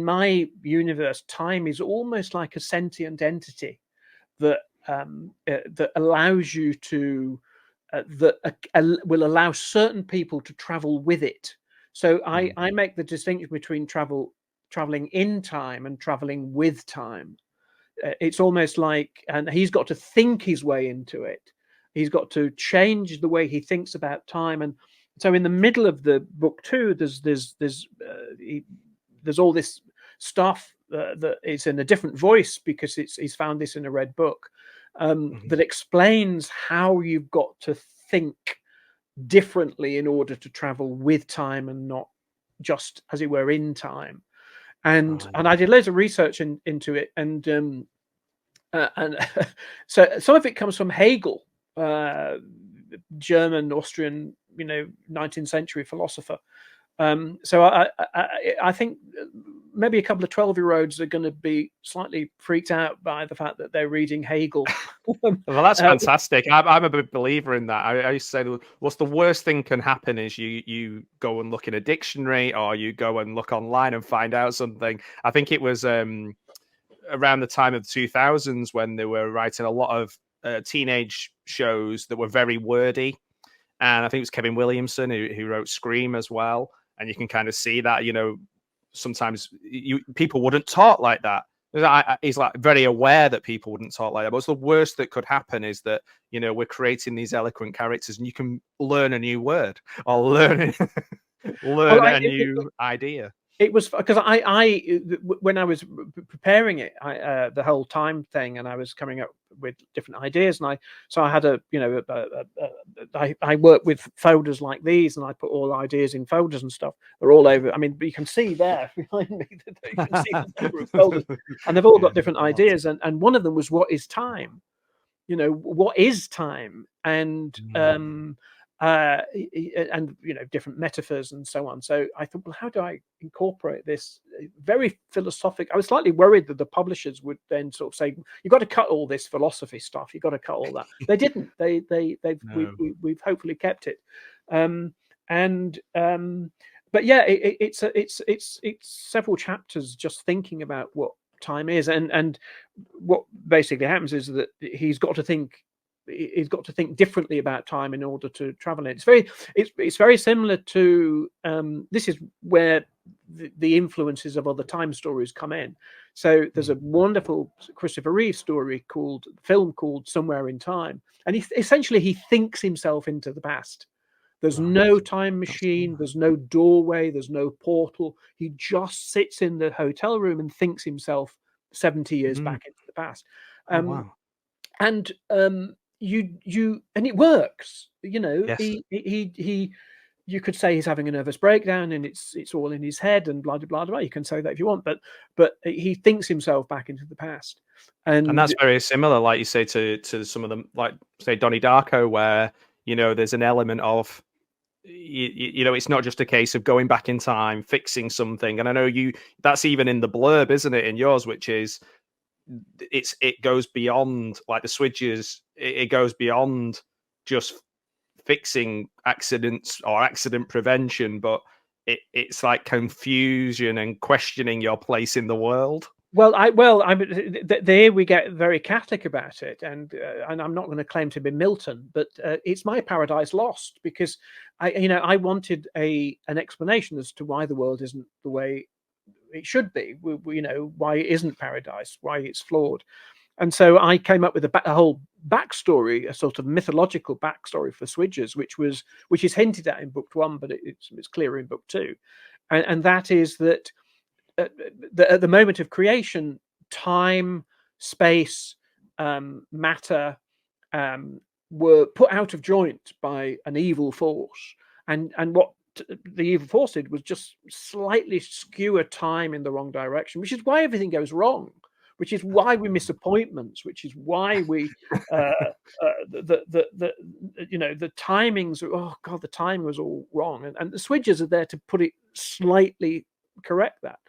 my universe, time is almost like a sentient entity that that allows you to will allow certain people to travel with it. So I make the distinction between traveling in time and traveling with time. It's almost like, and he's got to think his way into it. He's got to change the way he thinks about time. And so in the middle of the book two, there's all this stuff that is in a different voice, because he's found this in a red book, that explains how you've got to think differently in order to travel with time and not just, as it were, in time. And I did loads of research into it, and so some of it comes from Hegel, German, Austrian, 19th century philosopher. So I think maybe a couple of 12-year-olds are going to be slightly freaked out by the fact that they're reading Hegel. Well, that's fantastic. I'm a big believer in that. I used to say, what's the worst thing can happen is you go and look in a dictionary, or you go and look online and find out something. I think it was around the time of the 2000s when they were writing a lot of teenage shows that were very wordy. And I think it was Kevin Williamson who wrote Scream as well. And you can kind of see that, sometimes people wouldn't talk like that. He's like very aware that people wouldn't talk like that. But the worst that could happen is that, we're creating these eloquent characters and you can learn a new word or learn a new idea. It was because I when I was preparing it, the whole time thing, and I was coming up with different ideas, and I had I work with folders like these, and I put all ideas in folders and stuff. They're all over. I mean, you can see there behind me that you can see the number of folders, and they've all got different ideas. And one of them was, what is time? What is time? And different metaphors and so on. So I thought, well, how do I incorporate this? Very philosophic. I was slightly worried that the publishers would then sort of say, you've got to cut all this philosophy stuff, you've got to cut all that. They didn't. We've hopefully kept it. But yeah, it's several chapters just thinking about what time is, and what basically happens is that he's got to think differently about time in order to travel. It's very similar to this is where the influences of other time stories come in. So there's a wonderful Christopher Reeve film called Somewhere in Time, and he thinks himself into the past. There's no time machine, there's no doorway, there's no portal. He just sits in the hotel room and thinks himself 70 years back into the past. And it works. Yes. You could say he's having a nervous breakdown and it's all in his head and blah blah blah. You can say that if you want, but he thinks himself back into the past, and that's very similar, like you say, to some of them, like say Donnie Darko, where there's an element of it's not just a case of going back in time, fixing something. And I know that's even in the blurb, isn't it, in yours, which is it goes beyond, like the Swidgers, it goes beyond just fixing accidents or accident prevention, but it's like confusion and questioning your place in the world. There we get very Catholic about it, and I'm not going to claim to be Milton, but it's my Paradise Lost, because I wanted an explanation as to why the world isn't the way it should be. Why it isn't paradise, why it's flawed. And so I came up with a whole backstory, a sort of mythological backstory for Swidgers, which is hinted at in book one, but it's clearer in book two, and that is that at the moment of creation, time, space, matter were put out of joint by an evil force, and what the evil force did was just slightly skewer time in the wrong direction, which is why everything goes wrong, which is why we miss appointments, which is why we the timings, the timing was all wrong, and the Swidgers are there to put it slightly correct that.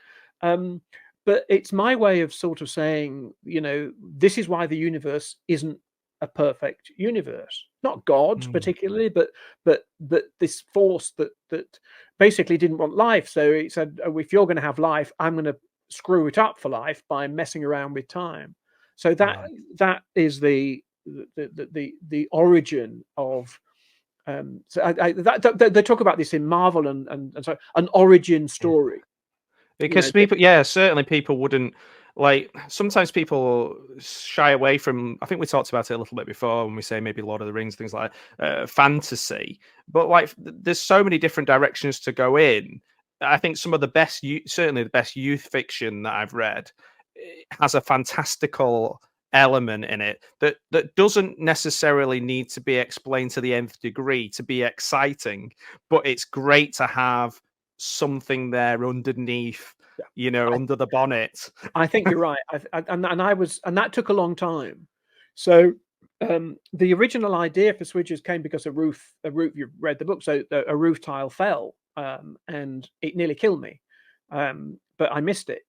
But it's my way of sort of saying, this is why the universe isn't a perfect universe, not God particularly, but this force that basically didn't want life. So he said, if you're going to have life, I'm going to screw it up for life by messing around with time. So that Right. that is the origin of. So they talk about this in Marvel and so an origin story. Because people, yeah, certainly people wouldn't like. Sometimes people shy away from. I think we talked about it a little bit before when we say maybe Lord of the Rings, things like fantasy. But like, there's so many different directions to go in. I think some of the best, certainly the best youth fiction that I've read, has a fantastical element in it that doesn't necessarily need to be explained to the nth degree to be exciting, but it's great to have something there underneath, under the bonnet. I think you're right. And that took a long time. So the original idea for Swidgers came because a roof. You read the book, so a roof tile fell, and it nearly killed me. But I missed it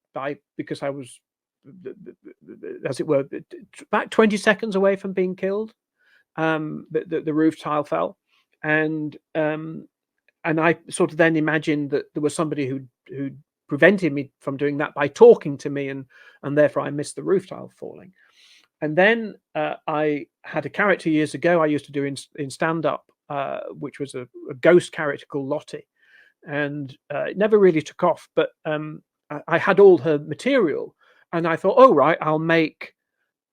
because I was, as it were, about 20 seconds away from being killed. The roof tile fell, and I sort of then imagined that there was somebody who prevented me from doing that by talking to me, and therefore I missed the roof tile falling. And then I had a character years ago I used to do in stand-up, which was a ghost character called Lottie, and it never really took off. But I had all her material, and I thought, oh right, I'll make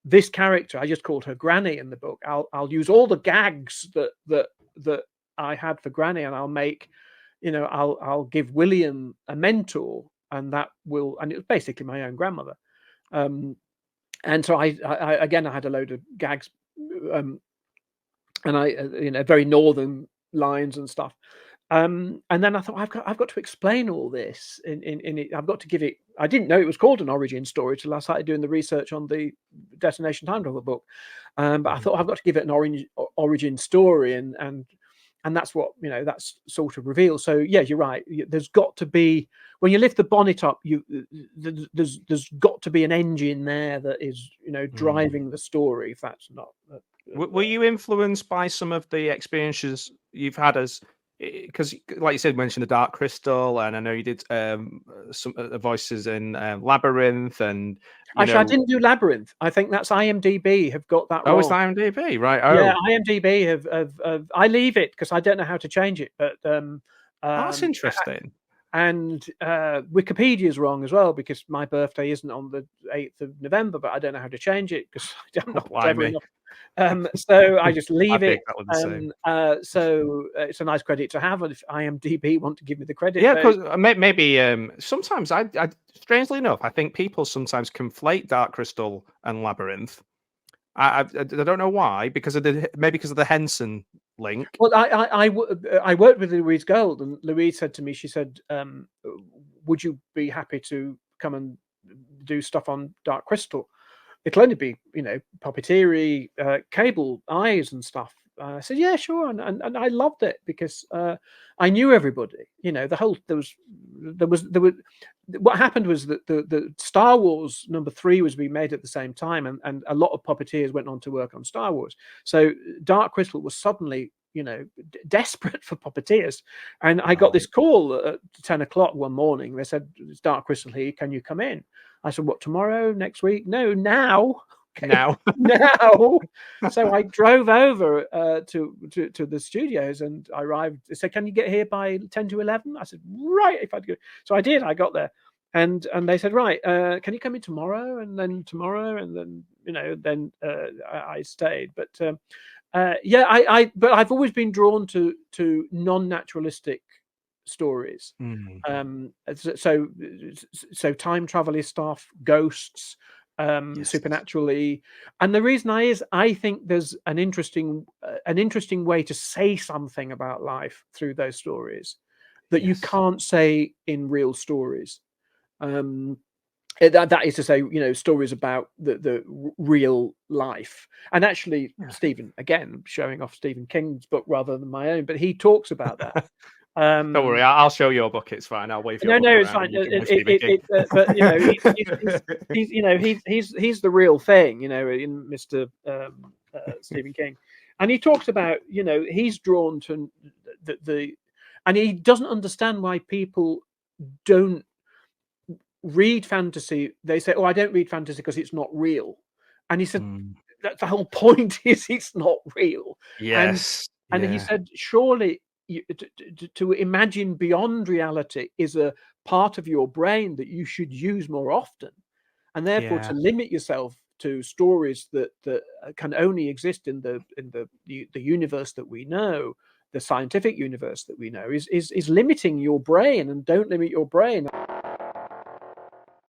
this character. I just called her Granny in the book. I'll use all the gags that I had for Granny, and I'll make, I'll give William a mentor, and it was basically my own grandmother. And so I again, I had a load of gags, and I, very northern lines and stuff. And then I thought, I've got to explain all this in it. I've got to give it. I didn't know it was called an origin story till I started doing the research on the Destination Time Travel book. But I thought I've got to give it an origin story, and that's what, that's sort of revealed. So yeah, you're right. There's got to be, when you lift the bonnet up, there's got to be an engine there that is, driving the story. If that's not. Were you influenced by some of the experiences you've had as? Because, like you said, mentioned the Dark Crystal, and I know you did some voices in Labyrinth, and actually, I didn't do Labyrinth. I think that's IMDb have got that wrong. Oh, it's IMDb, right? Oh, yeah, IMDb have. I leave it because I don't know how to change it. But that's interesting. And Wikipedia's wrong as well, because my birthday isn't on the 8th of November, but I don't know how to change it because I'm not clever enough. So I just leave it. So it's a nice credit to have if IMDb want to give me the credit. Yeah, because maybe sometimes I strangely enough, I think people sometimes conflate Dark Crystal and Labyrinth. I don't know why, because of the Henson link. Well, I worked with Louise Gold, and Louise said to me, she said, would you be happy to come and do stuff on Dark Crystal? It'll only be, puppeteery, cable eyes and stuff. I said, yeah, sure. And I loved it because I knew everybody, what happened was that the Star Wars #3 was being made at the same time, and a lot of puppeteers went on to work on Star Wars. So Dark Crystal was suddenly, desperate for puppeteers. And I got this call at 10 o'clock one morning. They said, it's Dark Crystal here. Can you come in? I said, what, tomorrow, next week? No, now. Okay. Now. So I drove over to the studios, and I arrived. They said, can you get here by 10 to 11? I said, right, if I'd go. So I did. I got there. And they said, right, can you come in tomorrow? And then tomorrow, and then, I stayed. But but I've always been drawn to non-naturalistic stories. So time travel stuff, ghosts, supernaturally. And the reason I think there's an interesting way to say something about life through those stories that you can't say in real stories. That is to say, stories about the real life. And actually, Stephen, again, showing off Stephen King's book rather than my own, but he talks about that. Don't worry, I'll show your book. It's fine. I'll wave your book it's fine. But he's the real thing, in Mr. Stephen King, and he talks about, he's drawn to and he doesn't understand why people don't read fantasy, they say, "Oh, I don't read fantasy because it's not real." And he said, Mm. "That the whole point is it's not real." Yes. And he said, "Surely to imagine beyond reality is a part of your brain that you should use more often, and therefore to limit yourself to stories that can only exist in the universe that we know, the scientific universe that we know, is limiting your brain, and don't limit your brain."